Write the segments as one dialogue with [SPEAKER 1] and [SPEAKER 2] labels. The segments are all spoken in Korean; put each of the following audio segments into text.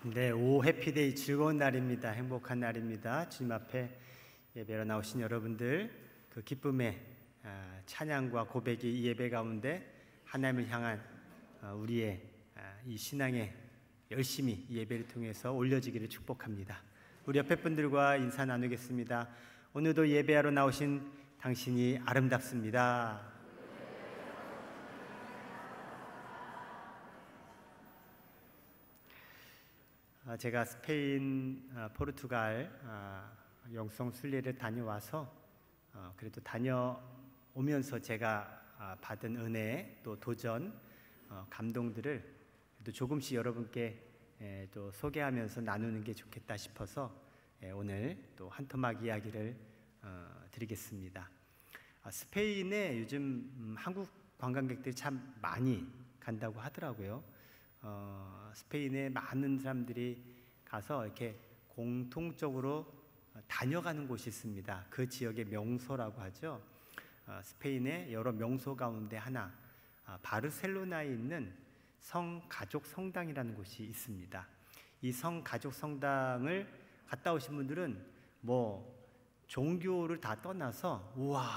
[SPEAKER 1] 네, 오 해피데이 즐거운 날입니다. 행복한 날입니다. 주님 앞에 예배로 나오신 여러분들, 그 기쁨의 찬양과 고백이 이 예배 가운데 하나님을 향한 우리의 이 신앙의 열심히 이 예배를 통해서 올려지기를 축복합니다. 우리 옆에 분들과 인사 나누겠습니다. 오늘도 예배하러 나오신 당신이 아름답습니다. 제가 스페인, 포르투갈 영성 순례를 다녀와서 그래도 다녀오면서 제가 받은 은혜, 또 도전, 감동들을 또 조금씩 여러분께 또 소개하면서 나누는 게 좋겠다 싶어서 오늘 또 한 토막 이야기를 드리겠습니다. 스페인에 요즘 한국 관광객들이 참 많이 간다고 하더라고요. 스페인에 많은 사람들이 가서 이렇게 공통적으로 다녀가는 곳이 있습니다. 그 지역의 명소라고 하죠. 스페인의 여러 명소 가운데 하나, 바르셀로나에 있는 성가족 성당이라는 곳이 있습니다. 이 성가족 성당을 갔다 오신 분들은 뭐 종교를 다 떠나서 우와,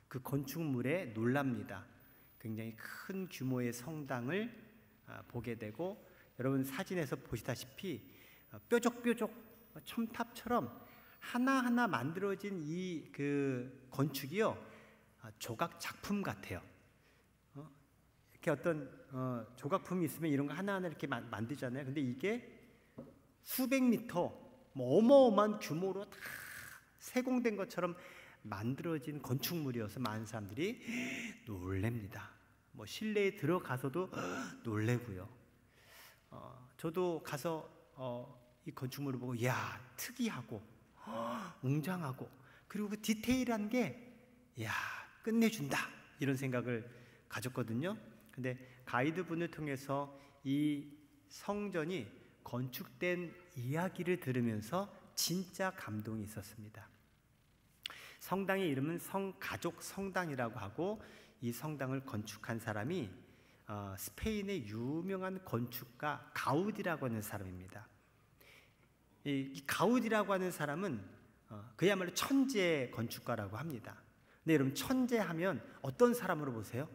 [SPEAKER 1] 그 건축물에 놀랍니다. 굉장히 큰 규모의 성당을 보게 되고, 여러분 사진에서 보시다시피 뾰족뾰족 첨탑처럼 하나하나 만들어진 이 그 건축이요, 조각 작품 같아요. 이렇게 어떤 조각품이 있으면 이런 거 하나하나 이렇게 만들잖아요. 근데 이게 수백 미터 뭐 어마어마한 규모로 다 세공된 것처럼 만들어진 건축물이어서 많은 사람들이 놀랍니다. 뭐 실내에 들어가서도 놀래고요. 저도 가서 이 건축물을 보고 이야, 특이하고 웅장하고, 그리고 그 디테일한 게 이야, 끝내준다, 이런 생각을 가졌거든요. 근데 가이드분을 통해서 이 성전이 건축된 이야기를 들으면서 진짜 감동이 있었습니다. 성당의 이름은 성가족 성당이라고 하고, 이 성당을 건축한 사람이 스페인의 유명한 건축가 가우디라고 하는 사람입니다. 이 가우디라고 하는 사람은 그야말로 천재 건축가라고 합니다. 근데 여러분, 천재하면 어떤 사람으로 보세요?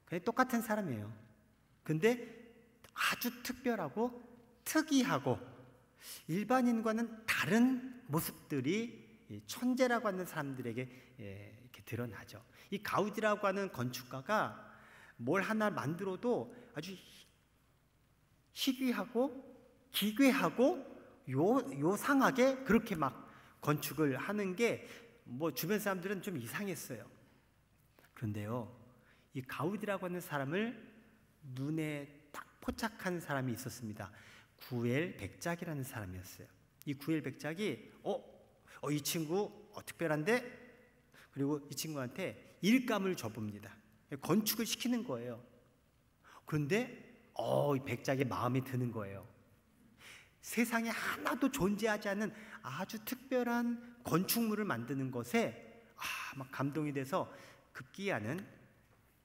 [SPEAKER 1] 그냥 똑같은 사람이에요. 근데 아주 특별하고 특이하고 일반인과는 다른 모습들이 천재라고 하는 사람들에게 이렇게 드러나죠. 이 가우디라고 하는 건축가가 뭘 하나 만들어도 아주 희귀하고 기괴하고 요상하게 그렇게 막 건축을 하는 게 뭐 주변 사람들은 좀 이상했어요. 그런데요, 이 가우디라고 하는 사람을 눈에 딱 포착한 사람이 있었습니다. 구엘 백작이라는 사람이었어요. 이 구엘 백작이 이 친구 특별한데? 그리고 이 친구한테 일감을 줘봅니다. 건축을 시키는 거예요. 그런데 이 백작의 마음에 드는 거예요. 세상에 하나도 존재하지 않는 아주 특별한 건축물을 만드는 것에 막 감동이 돼서 급기야는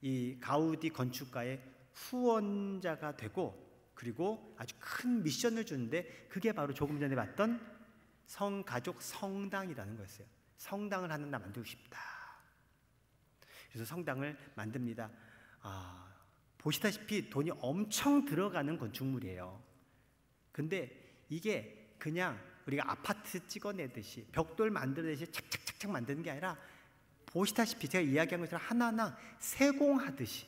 [SPEAKER 1] 이 가우디 건축가의 후원자가 되고, 그리고 아주 큰 미션을 주는데, 그게 바로 조금 전에 봤던 성가족 성당이라는 거였어요. 성당을 하나 만들고 싶다. 그래서 성당을 만듭니다. 보시다시피 돈이 엄청 들어가는 건축물이에요. 근데 이게 그냥 우리가 아파트 찍어내듯이 벽돌 만들듯이 착착착착 만드는 게 아니라, 보시다시피 제가 이야기한 것처럼 하나하나 세공하듯이,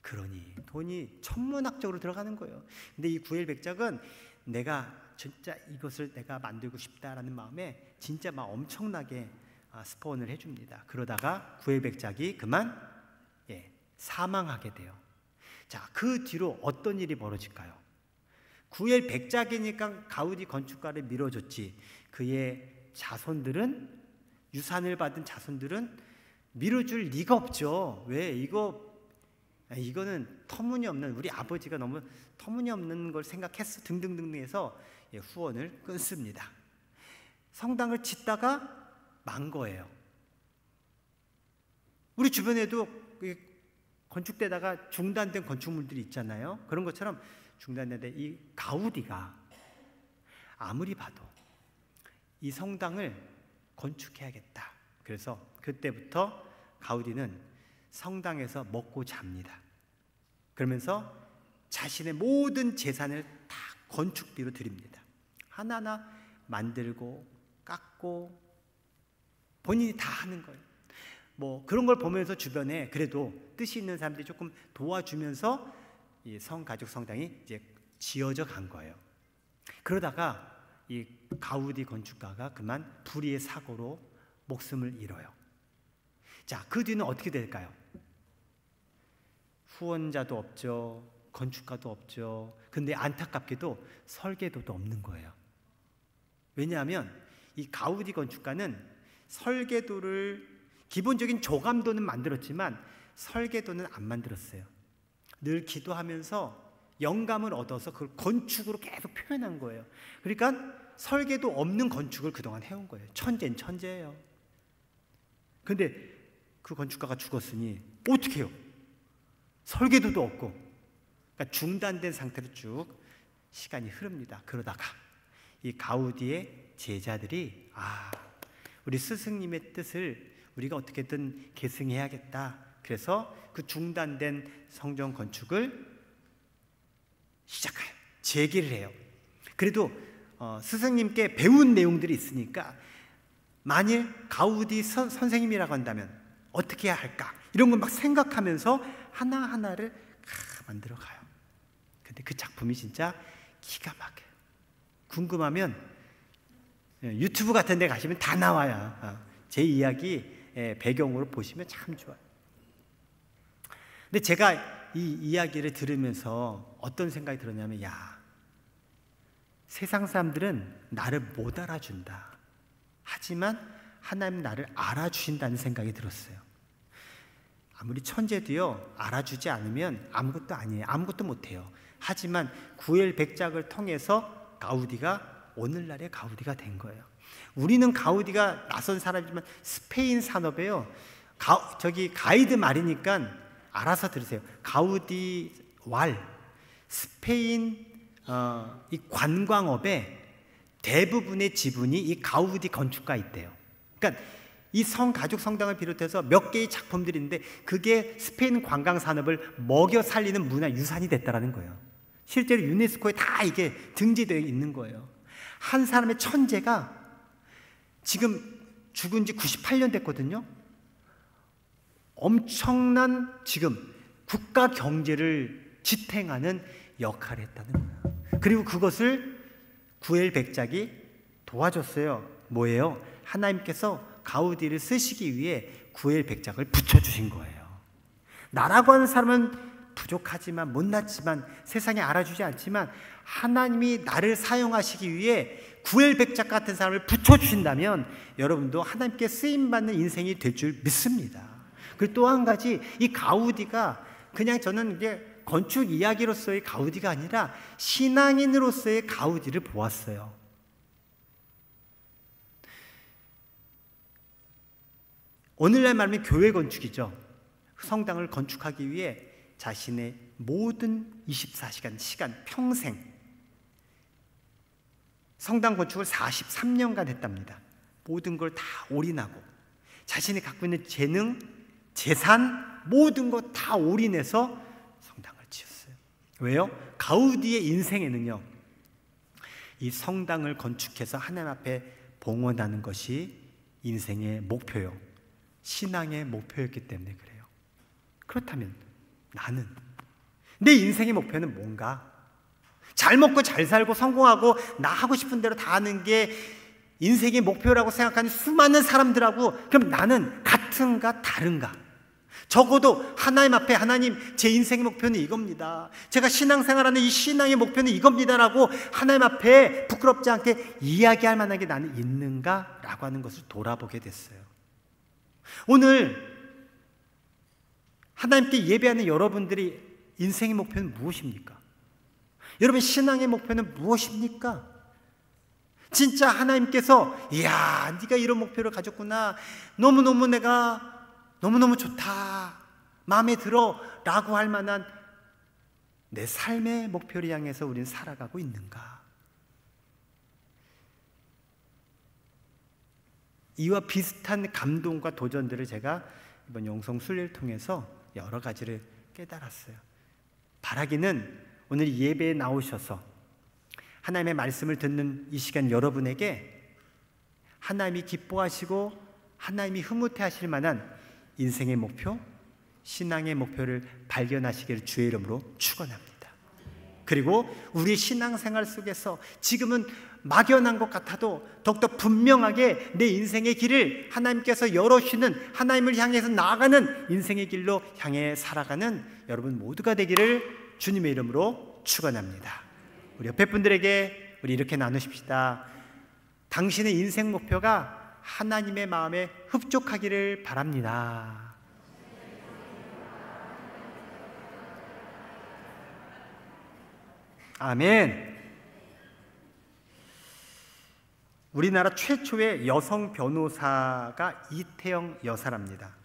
[SPEAKER 1] 그러니 돈이 천문학적으로 들어가는 거예요. 근데 이 구엘 백작은 내가 진짜 이것을 내가 만들고 싶다라는 마음에 진짜 막 엄청나게 스폰을 해줍니다. 그러다가 구엘 백작이 그만 사망하게 돼요. 자, 그 뒤로 어떤 일이 벌어질까요? 구엘 백작이니까 가우디 건축가를 밀어줬지, 그의 자손들은, 유산을 받은 자손들은 밀어줄 리가 없죠. 왜? 이거는 터무니없는, 우리 아버지가 너무 터무니없는 걸 생각했어 등등등 해서 후원을 끊습니다. 성당을 짓다가 망 거예요. 우리 주변에도 건축되다가 중단된 건축물들이 있잖아요. 그런 것처럼 중단되는데 이 가우디가 아무리 봐도 이 성당을 건축해야겠다. 그래서 그때부터 가우디는 성당에서 먹고 잡니다. 그러면서 자신의 모든 재산을 다 건축비로 드립니다. 하나하나 만들고 깎고 본인이 다 하는 거예요. 뭐 그런 걸 보면서 주변에 그래도 뜻이 있는 사람들이 조금 도와주면서 이 성가족 성당이 이제 지어져 간 거예요. 그러다가 이 가우디 건축가가 그만 불의의 사고로 목숨을 잃어요. 자, 그 뒤는 어떻게 될까요? 후원자도 없죠. 건축가도 없죠. 근데 안타깝게도 설계도도 없는 거예요. 왜냐하면 이 가우디 건축가는 설계도를 기본적인 조감도는 만들었지만 설계도는 안 만들었어요. 늘 기도하면서 영감을 얻어서 그걸 건축으로 계속 표현한 거예요. 그러니까 설계도 없는 건축을 그동안 해온 거예요. 천재는 천재예요. 근데 그 건축가가 죽었으니 어떻게 해요? 설계도도 없고, 그러니까 중단된 상태로 쭉 시간이 흐릅니다. 그러다가 이 가우디의 제자들이 우리 스승님의 뜻을 우리가 어떻게든 계승해야겠다. 그래서 그 중단된 성전 건축을 시작해요. 재개를 해요. 그래도 스승님께 배운 내용들이 있으니까 만일 가우디 선생님이라고 한다면 어떻게 해야 할까? 이런 걸 막 생각하면서 하나하나를 만들어 가요. 근데 그 작품이 진짜 기가 막혀요. 궁금하면 유튜브 같은 데 가시면 다 나와요. 제 이야기 배경으로 보시면 참 좋아요. 근데 제가 이 이야기를 들으면서 어떤 생각이 들었냐면, 세상 사람들은 나를 못 알아준다. 하지만 하나님 나를 알아주신다는 생각이 들었어요. 아무리 천재도요, 알아주지 않으면 아무것도 아니에요. 아무것도 못해요. 하지만 구엘백작을 통해서 가우디가 오늘날의 가우디가 된 거예요. 우리는 가우디가 낯선 사람이지만 스페인 산업에요. 저기 가이드 말이니까 알아서 들으세요. 가우디 스페인 이 관광업에 대부분의 지분이 이 가우디 건축가에 있대요. 그러니까 이 가족 성당을 비롯해서 몇 개의 작품들인데 그게 스페인 관광 산업을 먹여 살리는 문화 유산이 됐다라는 거예요. 실제로 유네스코에 다 이게 등재되어 있는 거예요. 한 사람의 천재가 지금 죽은 지 98년 됐거든요. 엄청난 지금 국가 경제를 지탱하는 역할을 했다는 거예요. 그리고 그것을 구엘백작이 도와줬어요. 뭐예요? 하나님께서 가우디를 쓰시기 위해 구엘백작을 붙여주신 거예요. 나라고 하는 사람은 부족하지만 못났지만 세상에 알아주지 않지만 하나님이 나를 사용하시기 위해 구엘백작 같은 사람을 붙여주신다면 여러분도 하나님께 쓰임받는 인생이 될 줄 믿습니다. 그리고 또 한 가지, 이 가우디가 그냥 저는 이게 건축 이야기로서의 가우디가 아니라 신앙인으로서의 가우디를 보았어요. 오늘날 말하면 교회 건축이죠. 성당을 건축하기 위해 자신의 모든 24시간 시간 평생 성당 건축을 43년간 했답니다. 모든 걸 다 올인하고 자신이 갖고 있는 재능, 재산 모든 거 다 올인해서 성당을 지었어요. 왜요? 가우디의 인생에는요, 이 성당을 건축해서 하나님 앞에 봉헌하는 것이 인생의 목표요, 신앙의 목표였기 때문에 그래요. 그렇다면 나는 내 인생의 목표는 뭔가? 잘 먹고 잘 살고 성공하고 나 하고 싶은 대로 다 하는 게 인생의 목표라고 생각하는 수많은 사람들하고 그럼 나는 같은가 다른가? 적어도 하나님 앞에 하나님 제 인생의 목표는 이겁니다. 제가 신앙생활하는 이 신앙의 목표는 이겁니다라고 하나님 앞에 부끄럽지 않게 이야기할 만한 게 나는 있는가라고 하는 것을 돌아보게 됐어요. 오늘 하나님께 예배하는 여러분들이 인생의 목표는 무엇입니까? 여러분 신앙의 목표는 무엇입니까? 진짜 하나님께서 이야 네가 이런 목표를 가졌구나, 너무너무 내가 너무너무 좋다, 마음에 들어 라고 할 만한 내 삶의 목표를 향해서 우리는 살아가고 있는가? 이와 비슷한 감동과 도전들을 제가 이번 영성 순례를 통해서 여러 가지를 깨달았어요. 바라기는 오늘 예배에 나오셔서 하나님의 말씀을 듣는 이 시간 여러분에게 하나님이 기뻐하시고 하나님이 흐뭇해하실 만한 인생의 목표, 신앙의 목표를 발견하시기를 주의 이름으로 축원합니다. 그리고 우리 신앙생활 속에서 지금은 막연한 것 같아도 더욱더 분명하게 내 인생의 길을 하나님께서 열어주시는, 하나님을 향해서 나아가는 인생의 길로 향해 살아가는 여러분 모두가 되기를 주님의 이름으로 축원합니다. 우리 옆에 분들에게 우리 이렇게 나누십시다. 당신의 인생 목표가 하나님의 마음에 흡족하기를 바랍니다. 아멘. 우리나라 최초의 여성 변호사가 이태영 여사랍니다.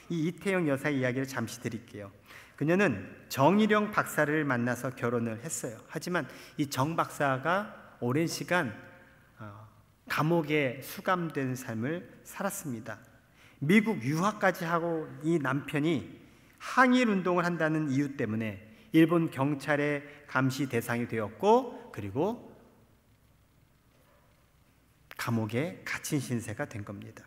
[SPEAKER 1] 이 이태영 여사의 이야기를 잠시 드릴게요. 그녀는 정일영 박사를 만나서 결혼을 했어요. 하지만 이 정 박사가 오랜 시간 감옥에 수감된 삶을 살았습니다. 미국 유학까지 하고 이 남편이 항일 운동을 한다는 이유 때문에 일본 경찰의 감시 대상이 되었고, 그리고 감옥에 갇힌 신세가 된 겁니다.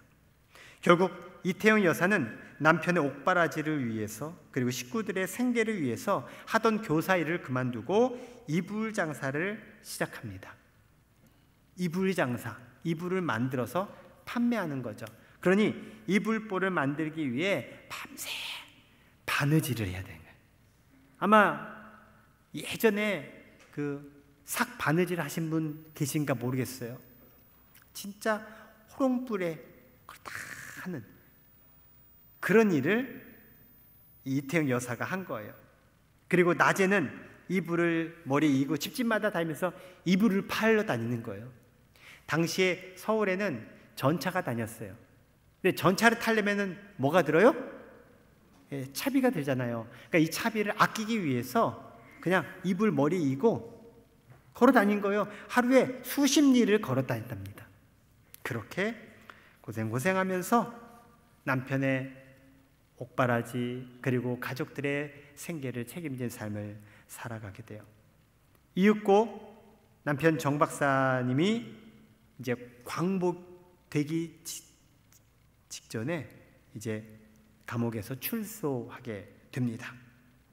[SPEAKER 1] 결국 이태영 여사는 남편의 옥바라지를 위해서, 그리고 식구들의 생계를 위해서 하던 교사 일을 그만두고 이불 장사를 시작합니다. 이불 장사, 이불을 만들어서 판매하는 거죠. 그러니 이불보를 만들기 위해 밤새 바느질을 해야 되는 거예요. 아마 예전에 삭 바느질 하신 분 계신가 모르겠어요. 진짜 호롱불에 다 하는 그런 일을 이태영 여사가 한 거예요. 그리고 낮에는 이불을 머리에 이고 집집마다 다니면서 이불을 팔러 다니는 거예요. 당시에 서울에는 전차가 다녔어요. 근데 전차를 타려면은 뭐가 들어요? 차비가 들잖아요. 그러니까 이 차비를 아끼기 위해서 그냥 이불 머리에 이고 걸어 다닌 거예요. 하루에 수십 리를 걸어 다녔답니다. 그렇게 고생하면서 남편의 옥바라지 그리고 가족들의 생계를 책임진 삶을 살아가게 돼요. 이윽고 남편 정 박사님이 이제 광복되기 직전에 이제 감옥에서 출소하게 됩니다.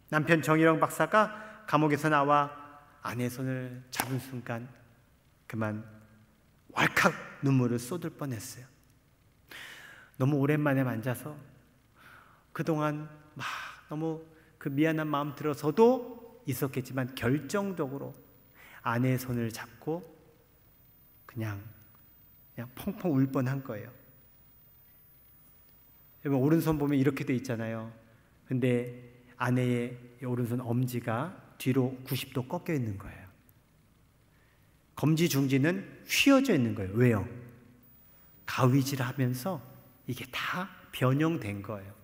[SPEAKER 1] 남편 정일영 박사가 감옥에서 나와 아내의 손을 잡은 순간 그만 왈칵 눈물을 쏟을 뻔했어요. 너무 오랜만에 만져서 그동안 막 너무 그 미안한 마음 들어서도 있었겠지만 결정적으로 아내의 손을 잡고 그냥 펑펑 울 뻔한 거예요. 여러분 오른손 보면 이렇게 돼 있잖아요. 근데 아내의 오른손 엄지가 뒤로 90도 꺾여 있는 거예요. 검지 중지는 휘어져 있는 거예요. 왜요? 가위질하면서 이게 다 변형된 거예요.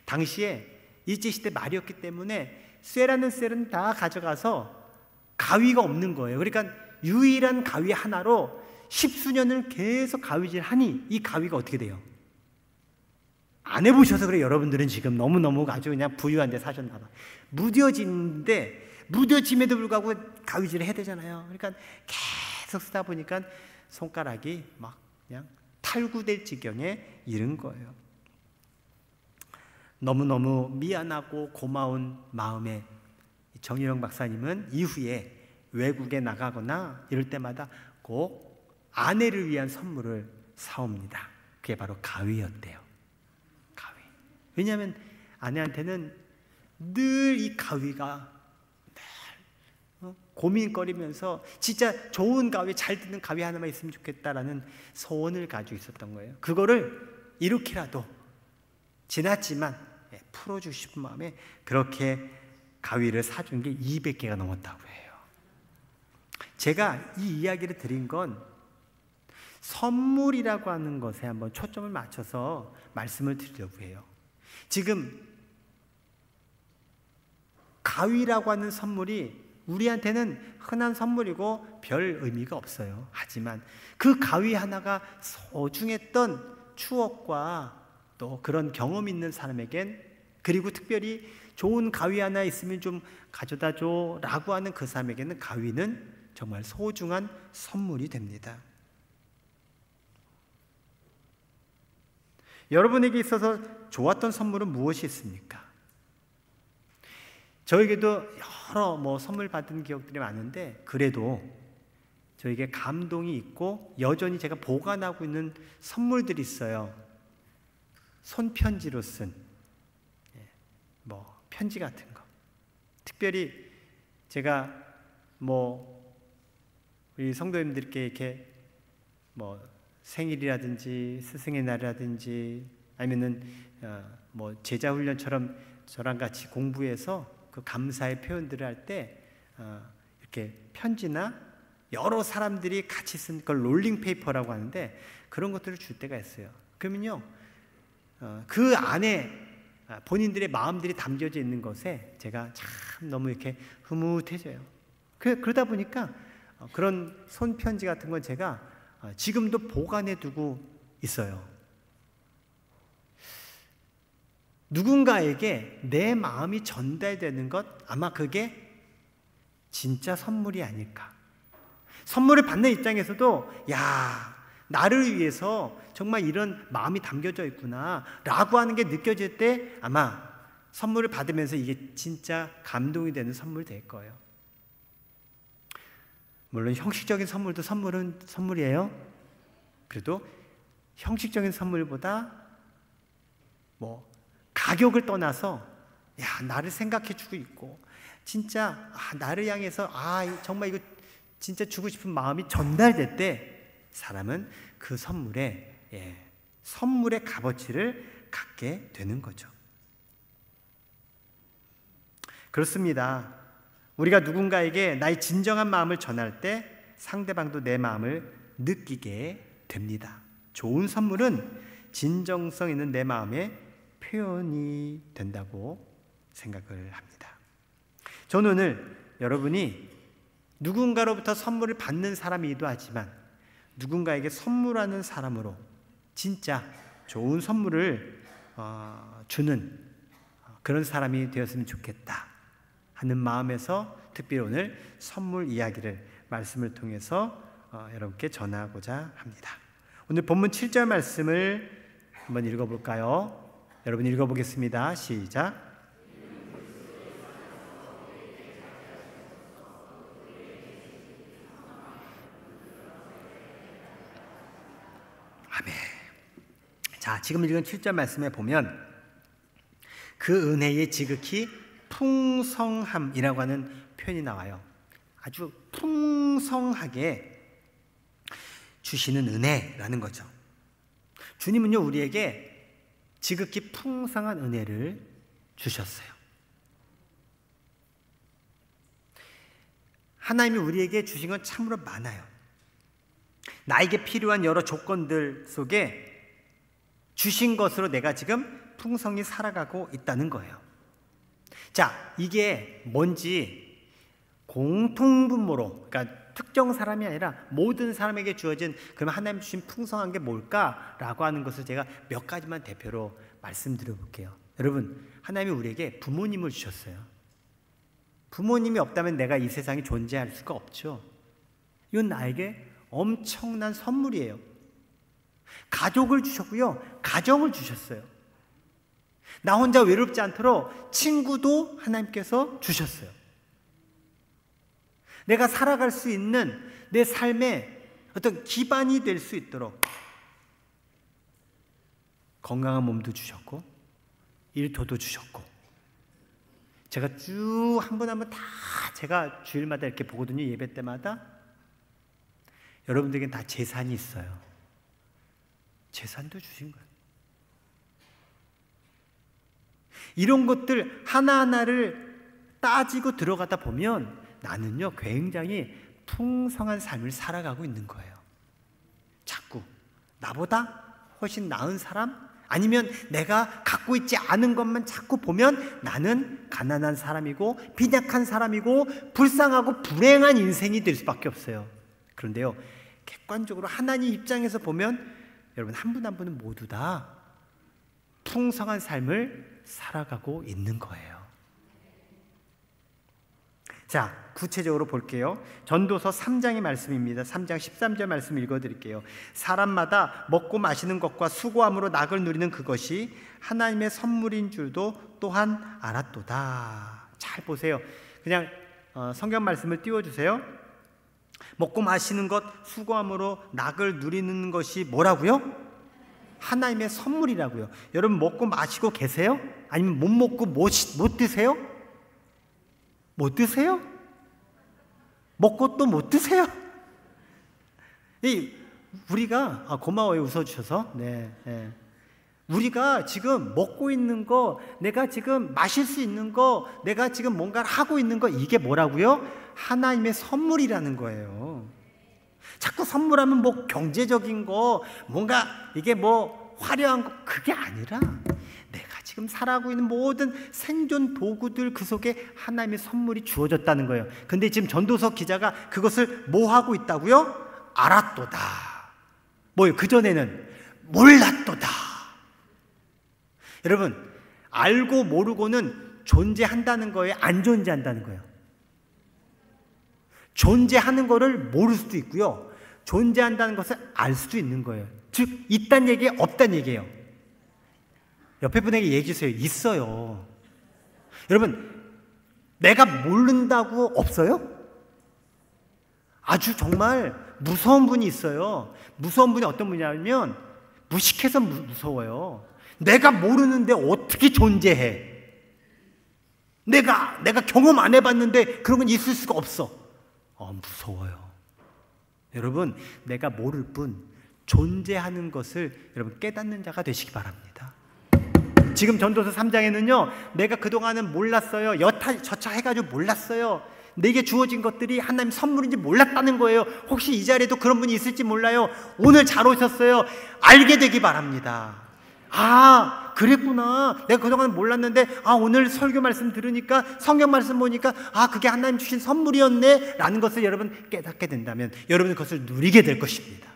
[SPEAKER 1] 당시에 일제시대 말이었기 때문에 쇠라는 쇠는 다 가져가서 가위가 없는 거예요. 그러니까 유일한 가위 하나로 십수년을 계속 가위질하니 이 가위가 어떻게 돼요? 안 해보셔서 그래요. 여러분들은 지금 너무너무 아주 그냥 부유한 데 사셨나 봐. 무뎌지는데 무뎌짐에도 불구하고 가위질을 해야 되잖아요. 그러니까 계속 쓰다 보니까 손가락이 막 그냥 탈구될 지경에 이른 거예요. 너무너무 미안하고 고마운 마음에 정일영 박사님은 이후에 외국에 나가거나 이럴 때마다 꼭 아내를 위한 선물을 사옵니다. 그게 바로 가위였대요. 가위. 왜냐하면 아내한테는 늘 이 가위가 고민거리면서 진짜 좋은 가위, 잘 듣는 가위 하나만 있으면 좋겠다라는 소원을 가지고 있었던 거예요. 그거를 이렇게라도 지났지만 풀어주고 싶은 마음에 그렇게 가위를 사준 게 200개가 넘었다고 해요. 제가 이 이야기를 드린 건 선물이라고 하는 것에 한번 초점을 맞춰서 말씀을 드리려고 해요. 지금 가위라고 하는 선물이 우리한테는 흔한 선물이고 별 의미가 없어요. 하지만 그 가위 하나가 소중했던 추억과 또 그런 경험 있는 사람에겐, 그리고 특별히 좋은 가위 하나 있으면 좀 가져다 줘 라고 하는 그 사람에게는 가위는 정말 소중한 선물이 됩니다. 여러분에게 있어서 좋았던 선물은 무엇이 있습니까? 저에게도 여러 선물 받은 기억들이 많은데, 그래도 저에게 감동이 있고 여전히 제가 보관하고 있는 선물들이 있어요. 손편지로 쓴 편지 같은 거. 특별히 제가 우리 성도님들께 이렇게 생일이라든지 스승의 날이라든지 아니면은 제자 훈련처럼 저랑 같이 공부해서 그 감사의 표현들을 할 때 이렇게 편지나 여러 사람들이 같이 쓴 걸 롤링페이퍼라고 하는데, 그런 것들을 줄 때가 있어요. 그러면요, 그 안에 본인들의 마음들이 담겨져 있는 것에 제가 참 너무 이렇게 흐뭇해져요. 그러다 보니까 그런 손편지 같은 건 제가 지금도 보관해 두고 있어요. 누군가에게 내 마음이 전달되는 것, 아마 그게 진짜 선물이 아닐까. 선물을 받는 입장에서도 나를 위해서 정말 이런 마음이 담겨져 있구나 라고 하는 게 느껴질 때 아마 선물을 받으면서 이게 진짜 감동이 되는 선물이 될 거예요. 물론 형식적인 선물도 선물은 선물이에요. 그래도 형식적인 선물보다 가격을 떠나서 나를 생각해 주고 있고 진짜 나를 향해서 정말 이거 진짜 주고 싶은 마음이 전달될 때 사람은 그 선물의 값어치를 갖게 되는 거죠. 그렇습니다. 우리가 누군가에게 나의 진정한 마음을 전할 때 상대방도 내 마음을 느끼게 됩니다. 좋은 선물은 진정성 있는 내 마음의 표현이 된다고 생각을 합니다. 저는 오늘 여러분이 누군가로부터 선물을 받는 사람이기도 하지만 누군가에게 선물하는 사람으로 진짜 좋은 선물을 주는 그런 사람이 되었으면 좋겠다 하는 마음에서 특별히 오늘 선물 이야기를 말씀을 통해서 여러분께 전하고자 합니다. 오늘 본문 7절 말씀을 한번 읽어볼까요? 여러분 읽어보겠습니다. 시작. 아멘. 자, 지금 읽은 7절 말씀에 보면 그 은혜의 지극히 풍성함이라고 하는 표현이 나와요. 아주 풍성하게 주시는 은혜라는 거죠. 주님은요, 우리에게 지극히 풍성한 은혜를 주셨어요. 하나님이 우리에게 주신 건 참으로 많아요. 나에게 필요한 여러 조건들 속에 주신 것으로 내가 지금 풍성히 살아가고 있다는 거예요. 자, 이게 뭔지 공통분모로, 그러니까 특정 사람이 아니라 모든 사람에게 주어진 그럼 하나님 주신 풍성한 게 뭘까라고 하는 것을 제가 몇 가지만 대표로 말씀드려 볼게요. 여러분, 하나님이 우리에게 부모님을 주셨어요. 부모님이 없다면 내가 이 세상에 존재할 수가 없죠. 이건 나에게 엄청난 선물이에요. 가족을 주셨고요, 가정을 주셨어요. 나 혼자 외롭지 않도록 친구도 하나님께서 주셨어요. 내가 살아갈 수 있는 내 삶의 어떤 기반이 될 수 있도록 건강한 몸도 주셨고 일터도 주셨고, 제가 쭉 한 번 한 번 다 제가 주일마다 이렇게 보거든요. 예배 때마다. 여러분들에겐 다 재산이 있어요. 재산도 주신 거예요. 이런 것들 하나하나를 따지고 들어가다 보면 나는요, 굉장히 풍성한 삶을 살아가고 있는 거예요. 자꾸 나보다 훨씬 나은 사람, 아니면 내가 갖고 있지 않은 것만 자꾸 보면 나는 가난한 사람이고 빈약한 사람이고 불쌍하고 불행한 인생이 될 수밖에 없어요. 그런데요, 객관적으로 하나님 입장에서 보면 여러분 한 분 한 분은 모두 다 풍성한 삶을 살아가고 있는 거예요. 자, 구체적으로 볼게요. 전도서 3장의 말씀입니다. 3장 13절 말씀 읽어드릴게요. 사람마다 먹고 마시는 것과 수고함으로 낙을 누리는 그것이 하나님의 선물인 줄도 또한 알았도다. 잘 보세요. 그냥 성경 말씀을 띄워주세요. 먹고 마시는 것, 수고함으로 낙을 누리는 것이 뭐라고요? 하나님의 선물이라고요. 여러분 먹고 마시고 계세요? 아니면 못 먹고 못 드세요? 못 드세요? 먹고 또 못 드세요? 우리가 고마워요, 웃어주셔서. 네. 우리가 지금 먹고 있는 거, 내가 지금 마실 수 있는 거, 내가 지금 뭔가를 하고 있는 거, 이게 뭐라고요? 하나님의 선물이라는 거예요. 자꾸 선물하면 뭐 경제적인 거, 뭔가 이게 뭐 화려한 거, 그게 아니라 내가 지금 살아가고 있는 모든 생존 도구들 그 속에 하나님의 선물이 주어졌다는 거예요. 근데 지금 전도서 기자가 그것을 뭐 하고 있다고요? 알았도다. 뭐예요? 그전에는 몰랐도다. 여러분, 알고 모르고는 존재한다는 거예요? 안 존재한다는 거예요? 존재하는 거를 모를 수도 있고요, 존재한다는 것을 알 수도 있는 거예요. 즉, 있다는 얘기예요? 없다는 얘기예요? 옆에 분에게 얘기해 주세요. 있어요. 여러분, 내가 모른다고 없어요? 아주 정말 무서운 분이 있어요. 무서운 분이 어떤 분이냐면 무식해서 무서워요. 내가 모르는데 어떻게 존재해? 내가 경험 안 해봤는데 그런 건 있을 수가 없어. 무서워요. 여러분, 내가 모를 뿐 존재하는 것을 여러분 깨닫는 자가 되시기 바랍니다. 지금 전도서 3장에는요, 내가 그동안은 몰랐어요. 저차 해가지고 몰랐어요. 내게 주어진 것들이 하나님 선물인지 몰랐다는 거예요. 혹시 이 자리에도 그런 분이 있을지 몰라요. 오늘 잘 오셨어요. 알게 되기 바랍니다. 아, 그랬구나. 내가 그동안 몰랐는데 오늘 설교 말씀 들으니까, 성경 말씀 보니까 그게 하나님 주신 선물이었네 라는 것을 여러분 깨닫게 된다면 여러분은 그것을 누리게 될 것입니다.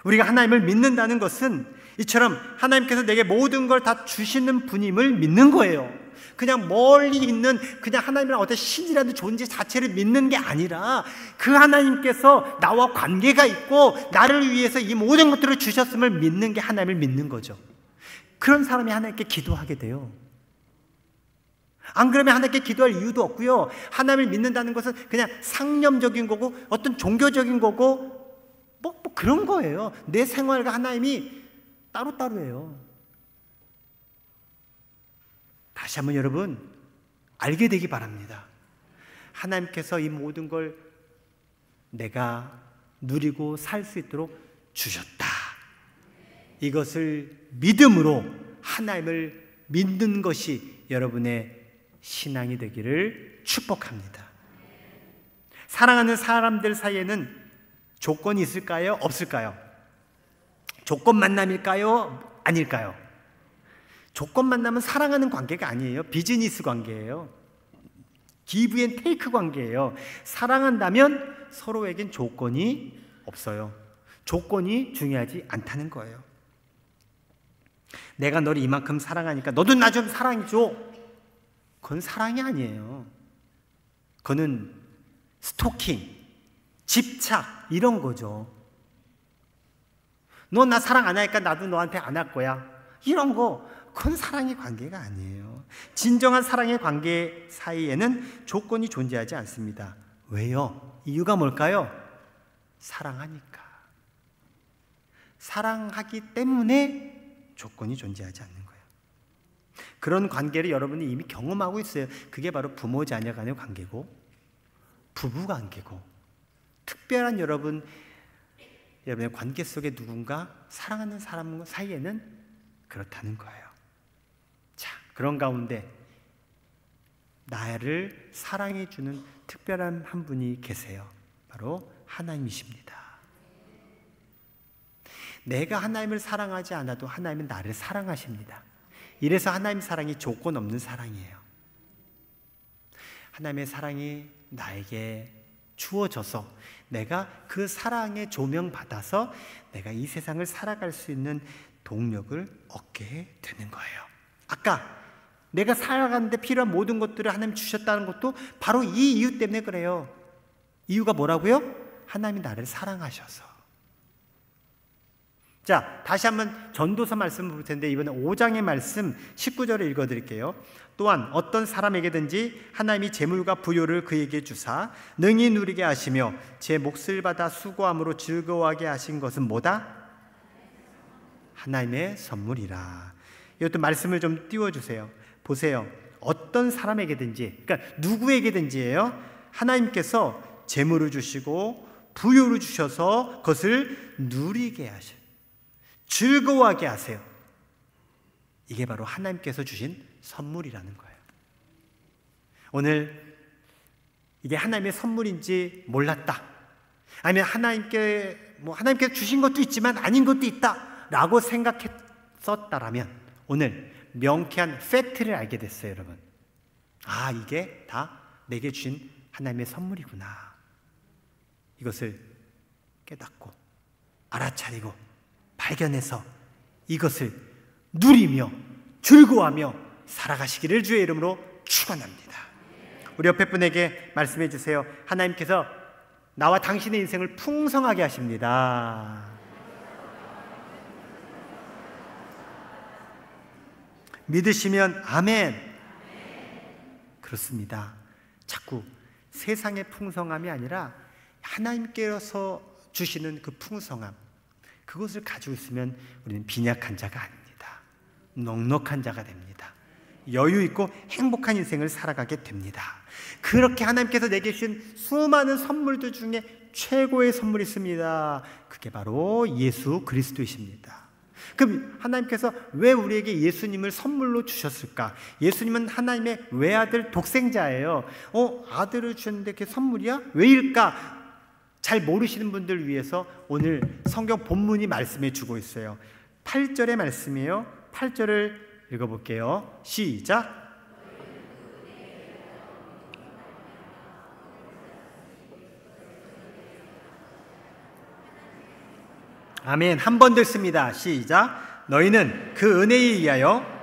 [SPEAKER 1] 우리가 하나님을 믿는다는 것은 이처럼 하나님께서 내게 모든 걸 다 주시는 분임을 믿는 거예요. 그냥 멀리 있는 그냥 하나님이란 어떤 신이라는 존재 자체를 믿는 게 아니라 그 하나님께서 나와 관계가 있고 나를 위해서 이 모든 것들을 주셨음을 믿는 게 하나님을 믿는 거죠. 그런 사람이 하나님께 기도하게 돼요. 안 그러면 하나님께 기도할 이유도 없고요. 하나님을 믿는다는 것은 그냥 상념적인 거고 어떤 종교적인 거고 뭐 그런 거예요. 내 생활과 하나님이 따로따로예요. 다시 한번 여러분 알게 되기 바랍니다. 하나님께서 이 모든 걸 내가 누리고 살 수 있도록 주셨다. 이것을 믿음으로 하나님을 믿는 것이 여러분의 신앙이 되기를 축복합니다. 사랑하는 사람들 사이에는 조건이 있을까요? 없을까요? 조건 만남일까요? 아닐까요? 조건 만남은 사랑하는 관계가 아니에요. 비즈니스 관계예요. 기브 앤 테이크 관계예요. 사랑한다면 서로에겐 조건이 없어요. 조건이 중요하지 않다는 거예요. 내가 너를 이만큼 사랑하니까 너도 나 좀 사랑해줘. 그건 사랑이 아니에요. 그거는 스토킹, 집착 이런 거죠. 너 나 사랑 안 하니까 나도 너한테 안 할 거야. 이런 거, 그건 사랑의 관계가 아니에요. 진정한 사랑의 관계 사이에는 조건이 존재하지 않습니다. 왜요? 이유가 뭘까요? 사랑하니까. 사랑하기 때문에 조건이 존재하지 않는 거예요. 그런 관계를 여러분이 이미 경험하고 있어요. 그게 바로 부모 자녀 간의 관계고 부부 관계고 특별한 여러분의 관계 속에 누군가 사랑하는 사람 사이에는 그렇다는 거예요. 자, 그런 가운데 나를 사랑해주는 특별한 한 분이 계세요. 바로 하나님이십니다. 내가 하나님을 사랑하지 않아도 하나님은 나를 사랑하십니다. 이래서 하나님 사랑이 조건 없는 사랑이에요. 하나님의 사랑이 나에게 주어져서 내가 그 사랑에 조명받아서 내가 이 세상을 살아갈 수 있는 동력을 얻게 되는 거예요. 아까 내가 살아가는데 필요한 모든 것들을 하나님 주셨다는 것도 바로 이 이유 때문에 그래요. 이유가 뭐라고요? 하나님이 나를 사랑하셔서. 자, 다시 한번 전도서 말씀을 볼 텐데 이번에 5장의 말씀 19절을 읽어드릴게요. 또한 어떤 사람에게든지 하나님이 재물과 부요를 그에게 주사 능히 누리게 하시며 제 몫을 받아 수고함으로 즐거워하게 하신 것은 뭐다? 하나님의 선물이라. 이것도 말씀을 좀 띄워주세요. 보세요. 어떤 사람에게든지, 그러니까 누구에게든지예요. 하나님께서 재물을 주시고 부요를 주셔서 그것을 누리게 하셔요. 즐거워하게 하세요. 이게 바로 하나님께서 주신 선물이라는 거예요. 오늘 이게 하나님의 선물인지 몰랐다, 아니면 하나님께서 주신 것도 있지만 아닌 것도 있다라고 생각했었다라면 오늘 명쾌한 팩트를 알게 됐어요, 여러분. 아, 이게 다 내게 주신 하나님의 선물이구나. 이것을 깨닫고 알아차리고 발견해서 이것을 누리며 즐거워하며 살아가시기를 주의 이름으로 축원합니다. 우리 옆에 분에게 말씀해 주세요. 하나님께서 나와 당신의 인생을 풍성하게 하십니다. 믿으시면 아멘. 그렇습니다. 자꾸 세상의 풍성함이 아니라 하나님께서 주시는 그 풍성함, 그것을 가지고 있으면 우리는 빈약한 자가 아닙니다. 넉넉한 자가 됩니다. 여유 있고 행복한 인생을 살아가게 됩니다. 그렇게 하나님께서 내게 주신 수많은 선물들 중에 최고의 선물이 있습니다. 그게 바로 예수 그리스도이십니다. 그럼 하나님께서 왜 우리에게 예수님을 선물로 주셨을까? 예수님은 하나님의 외아들 독생자예요. 아들을 주셨는데 그게 선물이야? 왜일까? 잘 모르시는 분들 위해서 오늘 성경 본문이 말씀해 주고 있어요. 8절의 말씀이에요. 8절을 읽어볼게요. 시작. 아멘. 한 번 더 읽습니다. 시작. 너희는 그 은혜에 의하여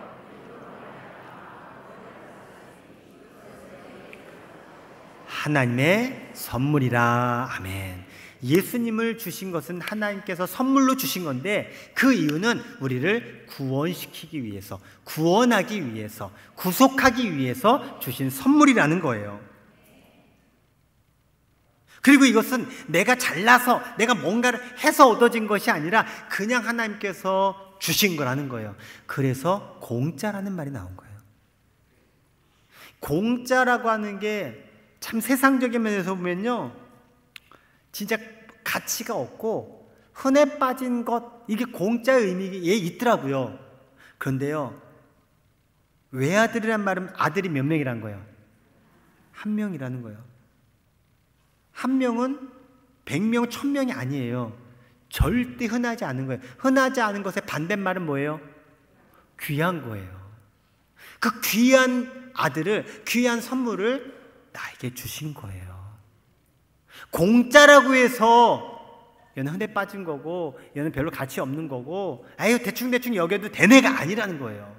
[SPEAKER 1] 하나님의 선물이라. 아멘. 예수님을 주신 것은 하나님께서 선물로 주신 건데 그 이유는 우리를 구원시키기 위해서, 구원하기 위해서, 구속하기 위해서 주신 선물이라는 거예요. 그리고 이것은 내가 잘나서 내가 뭔가를 해서 얻어진 것이 아니라 그냥 하나님께서 주신 거라는 거예요. 그래서 공짜라는 말이 나온 거예요. 공짜라고 하는 게 참 세상적인 면에서 보면요, 진짜 가치가 없고 흔해 빠진 것, 이게 공짜의 의미에 있더라고요. 그런데요, 외아들이란 말은 아들이 몇 명이란 거예요? 한 명이라는 거예요. 한 명은 100명, 1000명이 아니에요. 절대 흔하지 않은 거예요. 흔하지 않은 것의 반대말은 뭐예요? 귀한 거예요. 그 귀한 아들을, 귀한 선물을 나에게 주신 거예요. 공짜라고 해서 얘는 흔해 빠진 거고 얘는 별로 가치 없는 거고 아유 대충대충 여겨도 되네가 아니라는 거예요.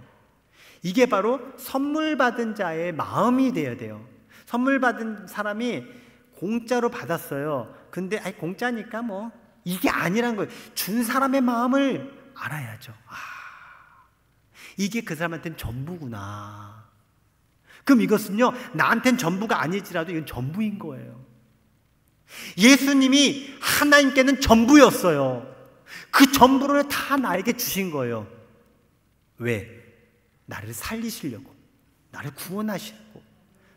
[SPEAKER 1] 이게 바로 선물 받은 자의 마음이 돼야 돼요. 선물 받은 사람이 공짜로 받았어요. 근데 공짜니까 뭐 이게 아니란 거예요. 준 사람의 마음을 알아야죠. 이게 그 사람한테는 전부구나. 그럼 이것은요, 나한테는 전부가 아니지라도 이건 전부인 거예요. 예수님이 하나님께는 전부였어요. 그 전부를 다 나에게 주신 거예요. 왜? 나를 살리시려고, 나를 구원하시려고.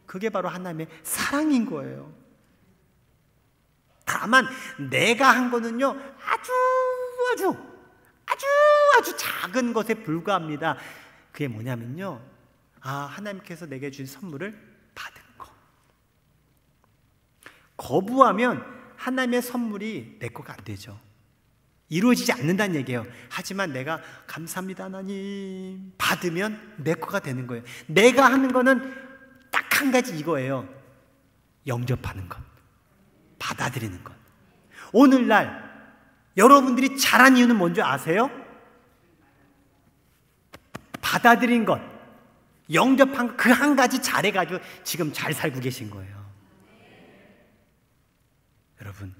[SPEAKER 1] 그게 바로 하나님의 사랑인 거예요. 다만 내가 한 거는요, 아주 작은 것에 불과합니다. 그게 뭐냐면요, 하나님께서 내게 주신 선물을 받은 거. 거부하면 하나님의 선물이 내 거가 안 되죠. 이루어지지 않는다는 얘기예요. 하지만 내가 감사합니다 하나님 받으면 내 거가 되는 거예요. 내가 하는 거는 딱 한 가지 이거예요. 영접하는 것, 받아들이는 것. 오늘날 여러분들이 잘한 이유는 뭔지 아세요? 받아들인 것, 영접한 그 한 가지 잘해가지고 지금 잘 살고 계신 거예요. 여러분,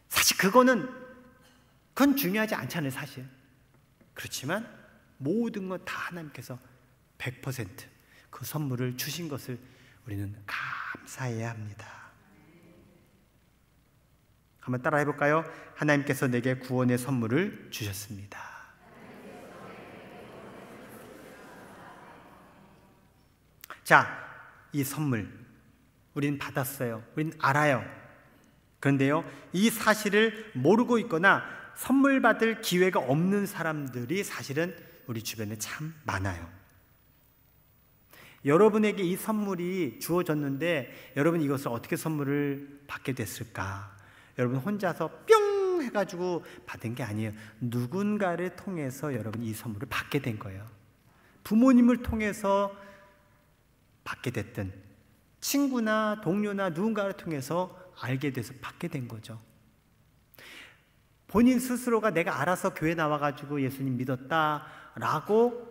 [SPEAKER 1] 사실 그건 중요하지 않잖아요, 사실. 그렇지만 모든 건 다 하나님께서 100% 그 선물을 주신 것을 우리는 감사해야 합니다. 한번 따라 해볼까요? 하나님께서 내게 구원의 선물을 주셨습니다. 자, 이 선물 우리는 받았어요. 우리는 알아요. 그런데요, 이 사실을 모르고 있거나 선물 받을 기회가 없는 사람들이 사실은 우리 주변에 참 많아요. 여러분에게 이 선물이 주어졌는데 여러분 이것을 어떻게 선물을 받게 됐을까? 여러분 혼자서 뿅 해가지고 받은 게 아니에요. 누군가를 통해서 여러분 이 선물을 받게 된 거예요. 부모님을 통해서 받게 됐든 친구나 동료나 누군가를 통해서 알게 돼서 받게 된 거죠. 본인 스스로가 내가 알아서 교회 나와가지고 예수님 믿었다라고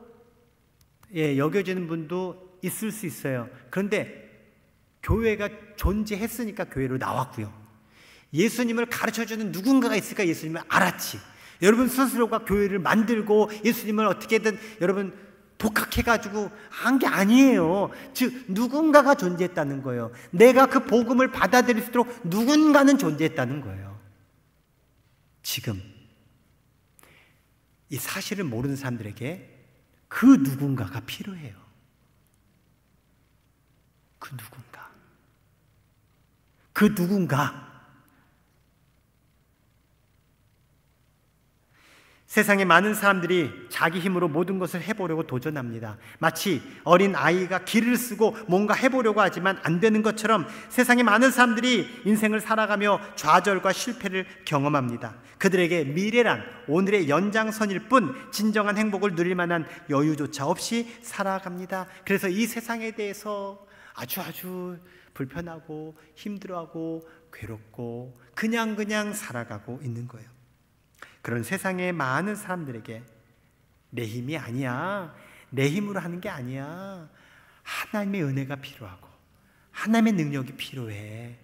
[SPEAKER 1] 여겨지는 분도 있을 수 있어요. 그런데 교회가 존재했으니까 교회로 나왔고요. 예수님을 가르쳐주는 누군가가 있으니까 예수님을 알았지. 여러분 스스로가 교회를 만들고 예수님을 어떻게든 여러분 독학해가지고 한 게 아니에요. 즉 누군가가 존재했다는 거예요. 내가 그 복음을 받아들일 수 있도록 누군가는 존재했다는 거예요. 지금 이 사실을 모르는 사람들에게 그 누군가가 필요해요. 그 누군가. 세상에 많은 사람들이 자기 힘으로 모든 것을 해보려고 도전합니다. 마치 어린 아이가 기를 쓰고 뭔가 해보려고 하지만 안 되는 것처럼 세상에 많은 사람들이 인생을 살아가며 좌절과 실패를 경험합니다. 그들에게 미래란 오늘의 연장선일 뿐 진정한 행복을 누릴 만한 여유조차 없이 살아갑니다. 그래서 이 세상에 대해서 아주 불편하고 힘들어하고 괴롭고 그냥 살아가고 있는 거예요. 그런 세상의 많은 사람들에게 내 힘이 아니야, 내 힘으로 하는 게 아니야, 하나님의 은혜가 필요하고 하나님의 능력이 필요해.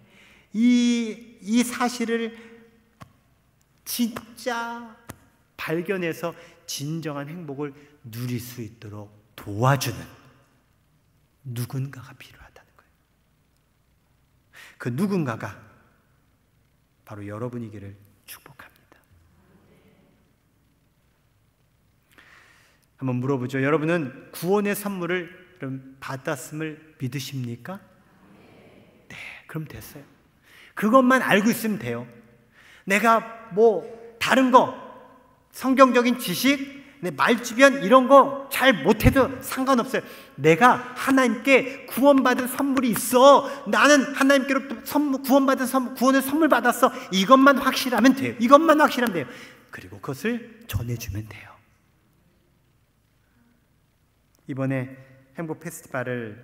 [SPEAKER 1] 이 사실을 진짜 발견해서 진정한 행복을 누릴 수 있도록 도와주는 누군가가 필요하다는 거예요. 그 누군가가 바로 여러분이기를 축복합니다. 한번 물어보죠. 여러분은 구원의 선물을 받았음을 믿으십니까? 네, 그럼 됐어요. 그것만 알고 있으면 돼요. 내가 다른 거, 성경적인 지식, 내 말주변 이런 거 잘 못해도 상관없어요. 내가 하나님께 구원받은 선물이 있어. 나는 하나님께로 구원의 선물 받았어. 이것만 확실하면 돼요. 이것만 확실하면 돼요. 그리고 그것을 전해주면 돼요. 이번에 행복 페스티벌을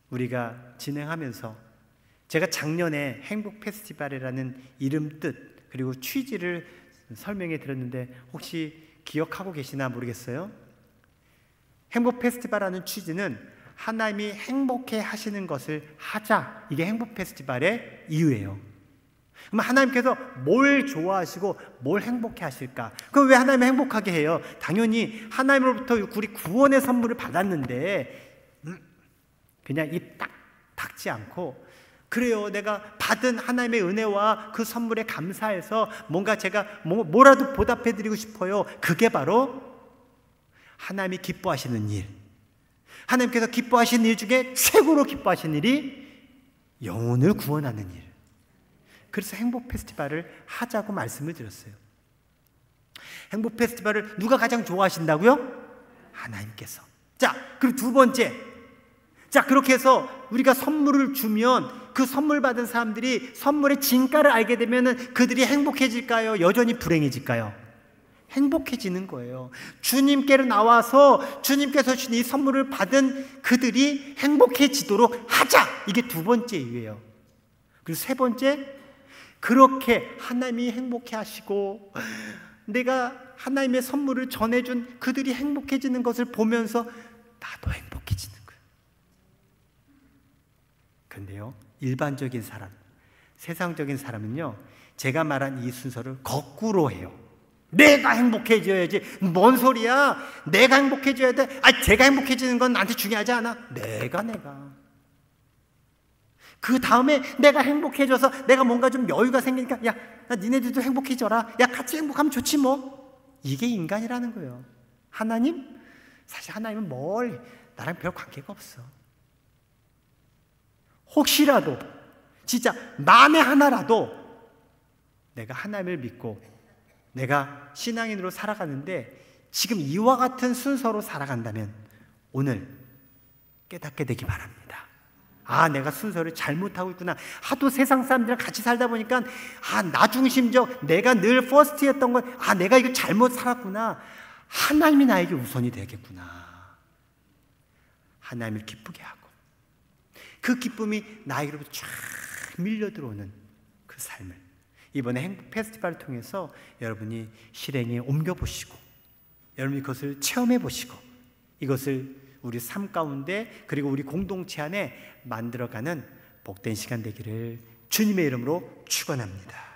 [SPEAKER 1] 우리가 진행하면서 제가 작년에 행복 페스티벌이라는 이름 뜻 그리고 취지를 설명해 드렸는데 혹시 기억하고 계시나 모르겠어요. 행복 페스티벌이라는 취지는 하나님이 행복해 하시는 것을 하자. 이게 행복 페스티벌의 이유예요. 그럼 하나님께서 뭘 좋아하시고 뭘 행복해 하실까? 그럼 왜 하나님을 행복하게 해요? 당연히 하나님으로부터 우리 구원의 선물을 받았는데 그냥 입 딱 닫지 않고 그래요. 내가 받은 하나님의 은혜와 그 선물에 감사해서 뭔가 제가 뭐라도 보답해드리고 싶어요. 그게 바로 하나님이 기뻐하시는 일. 하나님께서 기뻐하시는 일 중에 최고로 기뻐하시는 일이 영혼을 구원하는 일. 그래서 행복 페스티벌을 하자고 말씀을 드렸어요. 행복 페스티벌을 누가 가장 좋아하신다고요? 하나님께서. 자, 그리고 두 번째. 자, 그렇게 해서 우리가 선물을 주면 그 선물 받은 사람들이 선물의 진가를 알게 되면 그들이 행복해질까요? 여전히 불행해질까요? 행복해지는 거예요. 주님께로 나와서 주님께서 주신 이 선물을 받은 그들이 행복해지도록 하자. 이게 두 번째 이유예요. 그리고 세 번째, 그렇게 하나님이 행복해 하시고 내가 하나님의 선물을 전해준 그들이 행복해지는 것을 보면서 나도 행복해지는 거예요. 그런데요, 일반적인 사람, 세상적인 사람은요, 제가 말한 이 순서를 거꾸로 해요. 내가 행복해져야지. 뭔 소리야? 내가 행복해져야 돼. 제가 행복해지는 건 나한테 중요하지 않아. 내가. 그 다음에 내가 행복해져서 내가 뭔가 좀 여유가 생기니까 야, 나 니네들도 행복해져라. 야, 같이 행복하면 좋지 뭐. 이게 인간이라는 거예요. 하나님? 사실 하나님은 나랑 별 관계가 없어. 혹시라도 진짜 만에 하나라도 내가 하나님을 믿고 내가 신앙인으로 살아가는데 지금 이와 같은 순서로 살아간다면 오늘 깨닫게 되기 바랍니다. 내가 순서를 잘못하고 있구나. 하도 세상 사람들이랑 같이 살다 보니까 나 중심적, 내가 늘 퍼스트였던 건 내가 이거 잘못 살았구나. 하나님이 나에게 우선이 되겠구나. 하나님을 기쁘게 하고 그 기쁨이 나에게로 쫙 밀려 들어오는 그 삶을 이번에 행복 페스티벌을 통해서 여러분이 실행에 옮겨보시고 여러분이 그것을 체험해보시고 이것을 우리 삶 가운데 그리고 우리 공동체 안에 만들어가는 복된 시간 되기를 주님의 이름으로 축원합니다.